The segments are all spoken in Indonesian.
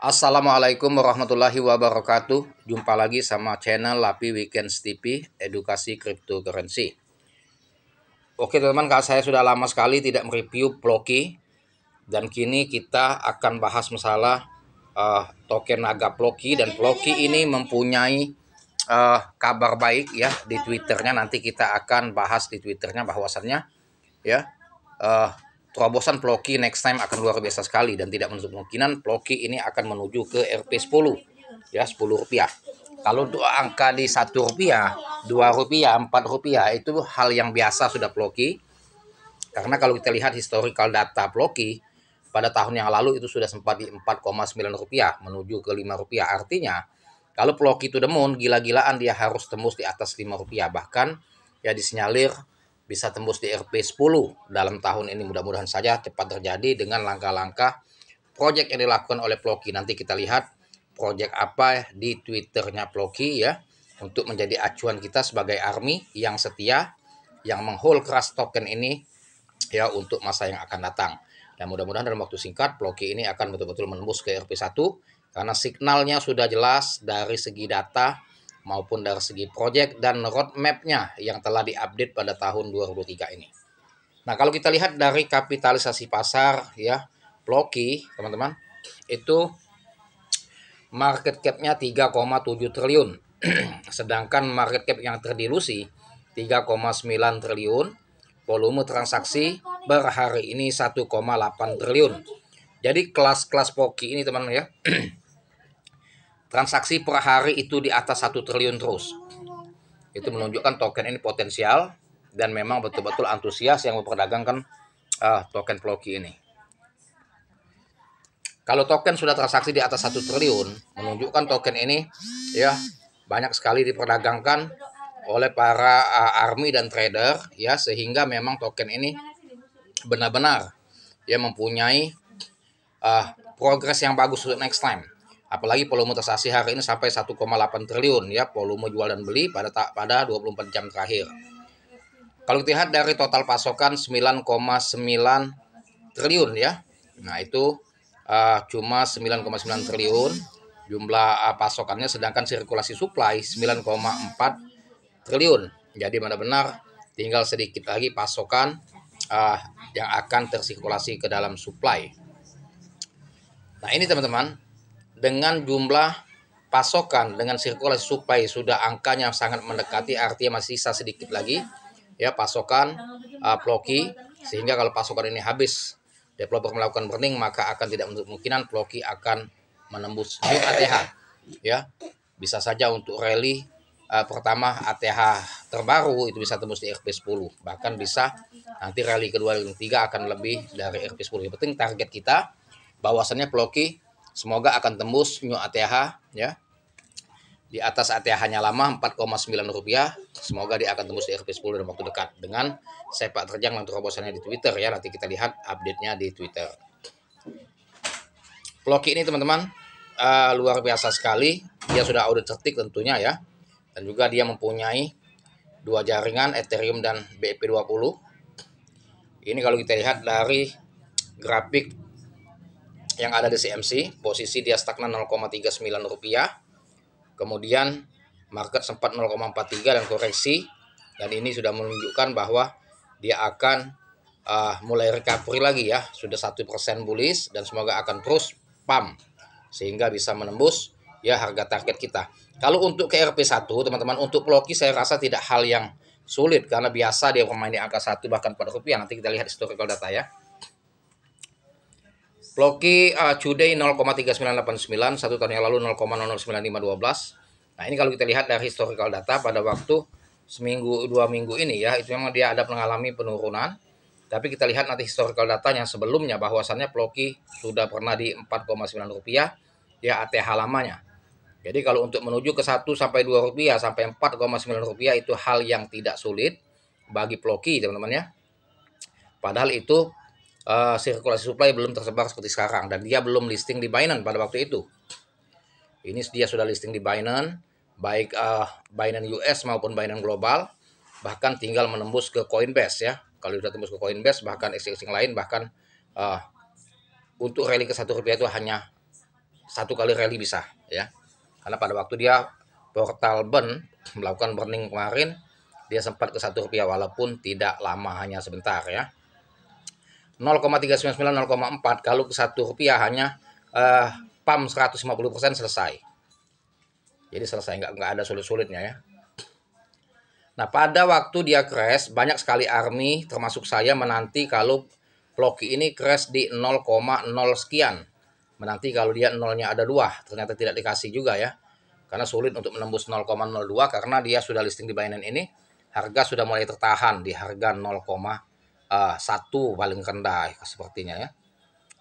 Assalamualaikum warahmatullahi wabarakatuh. Jumpa lagi sama channel Lapi Weekends TV Edukasi Cryptocurrency. Oke teman-teman, kalau saya sudah lama sekali tidak mereview Ploki, dan kini kita akan bahas masalah token naga Ploki. Dan Ploki ini mempunyai kabar baik ya di Twitternya. Nanti kita akan bahas di Twitternya bahwasannya ya terobosan Ploki next time akan luar biasa sekali, dan tidak menutup kemungkinan Ploki ini akan menuju ke Rp10 ya, Rp10. Kalau untuk angka di Rp1, Rp2, Rp4 itu hal yang biasa sudah Ploki. Karena kalau kita lihat historical data Ploki pada tahun yang lalu itu sudah sempat di Rp4,9 menuju ke Rp5. Artinya kalau Ploki itu demun gila-gilaan dia harus tembus di atas Rp5. Bahkan ya disinyalir bisa tembus di Rp10 dalam tahun ini. Mudah-mudahan saja cepat terjadi dengan langkah-langkah proyek yang dilakukan oleh Ploki. Nanti kita lihat proyek apa di Twitternya Ploki ya, untuk menjadi acuan kita sebagai army yang setia, yang menghold keras token ini ya untuk masa yang akan datang. Dan mudah-mudahan dalam waktu singkat Ploki ini akan betul-betul menembus ke Rp1, karena signalnya sudah jelas dari segi data maupun dari segi proyek dan roadmap-nya yang telah diupdate pada tahun 2023 ini. Nah, kalau kita lihat dari kapitalisasi pasar ya, Ploki teman-teman, itu market cap-nya 3,7 triliun. Sedangkan market cap yang terdilusi 3,9 triliun. Volume transaksi per hari ini 1,8 triliun. Jadi kelas-kelas Ploki ini teman-teman ya, transaksi per hari itu di atas 1 triliun terus. Itu menunjukkan token ini potensial dan memang betul-betul antusias yang memperdagangkan token Ploki ini. Kalau token sudah transaksi di atas 1 triliun, menunjukkan token ini ya banyak sekali diperdagangkan oleh para army dan trader ya, sehingga memang token ini benar-benar ya mempunyai progres yang bagus untuk next time. Apalagi volume transaksi hari ini sampai 1,8 triliun ya, volume jual dan beli pada 24 jam terakhir. Kalau kita lihat dari total pasokan 9,9 triliun ya. Nah, itu cuma 9,9 triliun jumlah pasokannya, sedangkan sirkulasi supply 9,4 triliun. Jadi benar-benar tinggal sedikit lagi pasokan yang akan tersirkulasi ke dalam supply. Nah, ini teman-teman, dengan jumlah pasokan dengan sirkulasi supply sudah angkanya sangat mendekati, artinya masih sisa sedikit lagi ya pasokan Ploki, sehingga kalau pasokan ini habis developer melakukan burning, maka akan tidak menutup kemungkinan Ploki akan menembus new ATH ya. Bisa saja untuk rally pertama ATH terbaru itu bisa tembus di Rp10, bahkan bisa nanti rally kedua dan ketiga akan lebih dari Rp10. Yang penting target kita bahwasannya Ploki semoga akan tembus new ATH ya, di atas ATH-nya lama Rp4,9. Semoga dia akan tembus di Rp10 dalam waktu dekat dengan sepak terjang dan terobosannya di Twitter ya. Nanti kita lihat update-nya di Twitter. Ploki ini teman-teman luar biasa sekali. Dia sudah audit certik tentunya ya. Dan juga dia mempunyai 2 jaringan Ethereum dan BEP20. Ini kalau kita lihat dari grafik yang ada di CMC, posisi dia stagnan Rp0,39. Kemudian market sempat 0,43 dan koreksi, dan ini sudah menunjukkan bahwa dia akan mulai recovery lagi ya, sudah 1% bullish dan semoga akan terus pump sehingga bisa menembus ya harga target kita. Kalau untuk ke Rp1 teman-teman, untuk Ploki saya rasa tidak hal yang sulit karena biasa dia bermain di angka 1 bahkan Rp4. Nanti kita lihat historical data ya. Ploki today 0,3989, 1 tahun yang lalu 0,009512. Nah, ini kalau kita lihat dari historical data pada waktu seminggu 2 minggu ini ya, itu memang dia ada mengalami penurunan. Tapi kita lihat nanti historical datanya sebelumnya bahwasannya Ploki sudah pernah di Rp4,9 ya ATH lamanya. Jadi kalau untuk menuju ke 1 sampai Rp2 sampai Rp4,9 itu hal yang tidak sulit bagi Ploki teman-teman ya. Padahal itu sirkulasi supply belum tersebar seperti sekarang, dan dia belum listing di Binance pada waktu itu. Ini dia sudah listing di Binance, baik Binance US maupun Binance Global, bahkan tinggal menembus ke Coinbase ya. Kalau sudah tembus ke Coinbase, bahkan exchange lain, bahkan untuk rally ke Rp1 itu hanya satu kali rally bisa ya. Karena pada waktu dia portal burn melakukan burning kemarin, dia sempat ke Rp1 walaupun tidak lama, hanya sebentar ya. 0,399 0,4 kalau ke Rp1 hanya pam 150% selesai. Jadi selesai, nggak ada sulit-sulitnya ya. Nah, pada waktu dia crash, banyak sekali army termasuk saya menanti kalau Ploki ini crash di 0,0 sekian. Menanti kalau dia nolnya ada 2, ternyata tidak dikasih juga ya. Karena sulit untuk menembus 0,02 karena dia sudah listing di Binance ini, harga sudah mulai tertahan di harga 0,1 paling rendah sepertinya ya.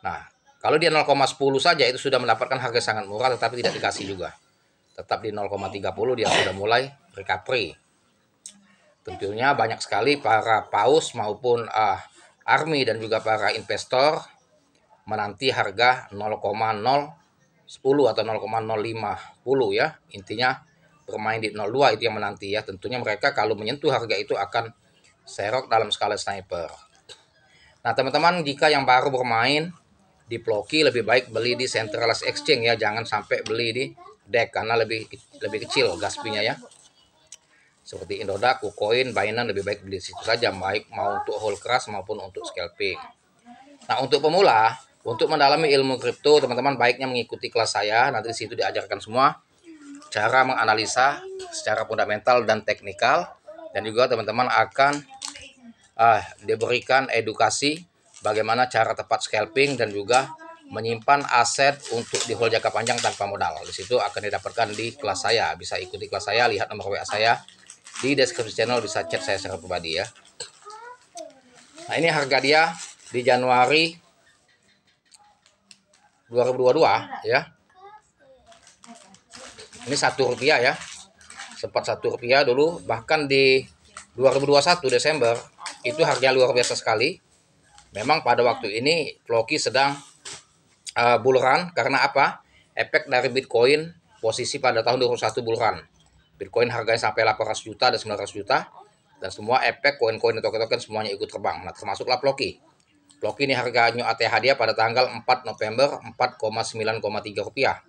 Nah, kalau dia 0,10 saja itu sudah mendapatkan harga sangat murah tetapi tidak dikasih juga. Tetap di 0,30 dia sudah mulai recovery. Tentunya banyak sekali para paus maupun army dan juga para investor menanti harga 0,010 atau 0,050 ya. Intinya bermain di 02 itu yang menanti ya. Tentunya mereka kalau menyentuh harga itu akan serok dalam skala sniper. Nah, teman-teman, jika yang baru bermain di Ploki lebih baik beli di centralized exchange ya, jangan sampai beli di DEX karena lebih kecil gas fee-nya ya. Seperti Indodax, KuCoin, Binance lebih baik beli situ saja, baik mau untuk hold keras maupun untuk scalping. Nah, untuk pemula, untuk mendalami ilmu kripto, teman-teman baiknya mengikuti kelas saya. Nanti di situ diajarkan semua cara menganalisa secara fundamental dan teknikal, dan juga teman-teman akan diberikan edukasi bagaimana cara tepat scalping dan juga menyimpan aset untuk di hold jangka panjang tanpa modal. Di situ akan didapatkan di kelas saya. Bisa ikuti kelas saya, lihat nomor WA saya di deskripsi channel, bisa chat saya secara pribadi ya. Nah, ini harga dia di Januari 2022 ya. Ini Rp1 ya. Sempat Rp1 dulu, bahkan di 2021 Desember itu harganya luar biasa sekali. Memang pada waktu ini Ploki sedang bull run karena apa? Efek dari Bitcoin posisi pada tahun 2021 bull run. Bitcoin harganya sampai 800 juta dan 900 juta dan semua efek koin-koin dan token-token semuanya ikut terbang. Nah, termasuklah Ploki. Ploki ini harga new ATH dia pada tanggal 4 November Rp4,9,3.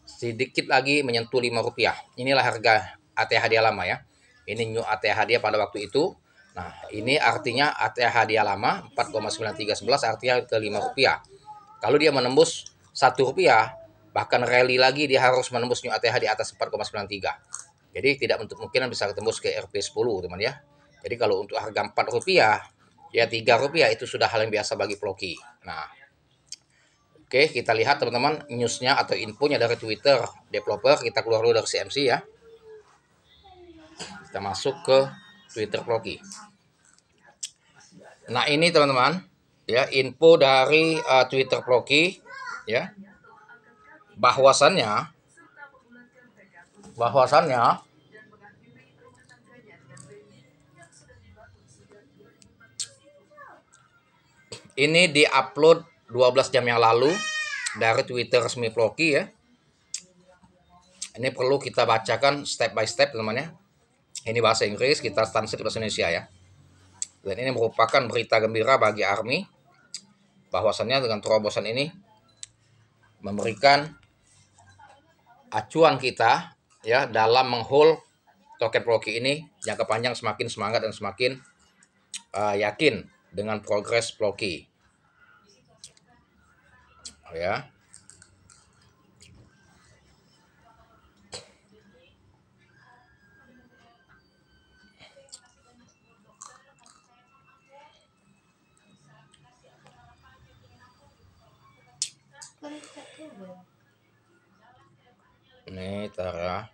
Sedikit lagi menyentuh Rp5. Inilah harga ATH dia lama ya. Ini new ATH dia pada waktu itu. Nah, ini artinya ATH dia lama 4,9311 artinya ke Rp5. Kalau dia menembus Rp1, bahkan rally lagi dia harus menembus new ATH di atas 4,93. Jadi tidak untuk kemungkinan bisa tembus ke RP10 teman ya. Jadi kalau untuk harga Rp4 ya Rp3 itu sudah hal yang biasa bagi Ploki. Nah, oke, kita lihat teman-teman newsnya atau infonya dari Twitter developer. Kita keluar dulu dari CMC ya. Kita masuk ke Twitter Ploki. Nah, ini teman-teman ya info dari Twitter Ploki ya. Bahwasannya ini diupload 12 jam yang lalu dari Twitter resmi Ploki ya. Ini perlu kita bacakan step by step teman-teman ya. Ini bahasa Inggris, kita translate bahasa Indonesia ya. Dan ini merupakan berita gembira bagi ARMY bahwasannya dengan terobosan ini memberikan acuan kita ya dalam menghold token Ploki ini jangka panjang, semakin semangat dan semakin yakin dengan progres Ploki. Ya. Ini Tara.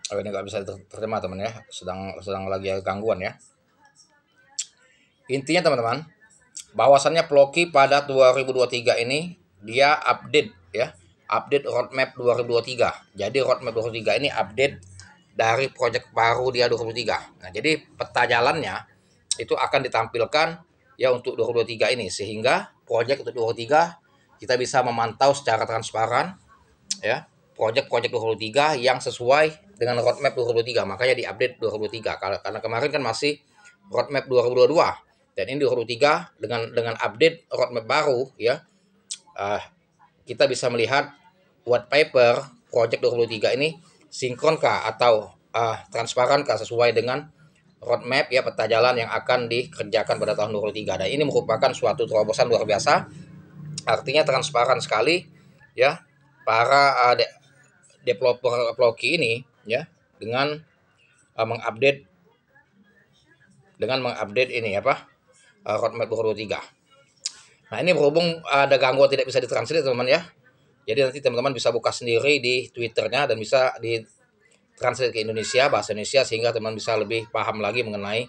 Oh, ini nggak bisa terima teman ya, sedang lagi ada gangguan ya. Intinya teman-teman, bahwasannya Ploki pada 2023 ini dia update ya, update roadmap 2023. Jadi roadmap 2023 ini update dari project baru dia 2023. Nah, jadi peta jalannya itu akan ditampilkan ya untuk 2023 ini, sehingga project untuk 2023 kita bisa memantau secara transparan ya, project 2023 yang sesuai dengan roadmap 2023, makanya diupdate 2023. Karena kemarin kan masih roadmap 2022 dan ini 2023 dengan update roadmap baru ya. Kita bisa melihat white paper project 2023 ini sinkronkah atau transparankah sesuai dengan roadmap ya, peta jalan yang akan dikerjakan pada tahun 2023. Dan ini merupakan suatu terobosan luar biasa, artinya transparan sekali ya para developer Ploki ini ya dengan mengupdate ini roadmap 2023. Nah, ini berhubung ada gangguan tidak bisa ditranslate teman-teman ya. Jadi nanti teman-teman bisa buka sendiri di Twitternya dan bisa ditranslate ke Indonesia, bahasa Indonesia, sehingga teman bisa lebih paham lagi mengenai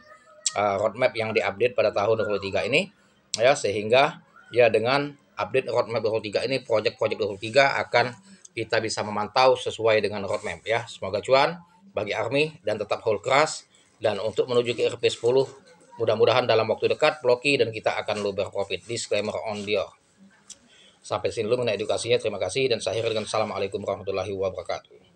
roadmap yang diupdate pada tahun 2023 ini ya, sehingga ya dengan update roadmap 2023 ini project-project 2023 akan kita bisa memantau sesuai dengan roadmap ya. Semoga cuan bagi Army dan tetap hold keras, dan untuk menuju ke RP 10 mudah-mudahan dalam waktu dekat Ploki dan kita akan lebih berprofit. Disclaimer on dia. Sampai sini dulu mengenai edukasinya. Terima kasih dan saya akhiri dengan assalamualaikum warahmatullahi wabarakatuh.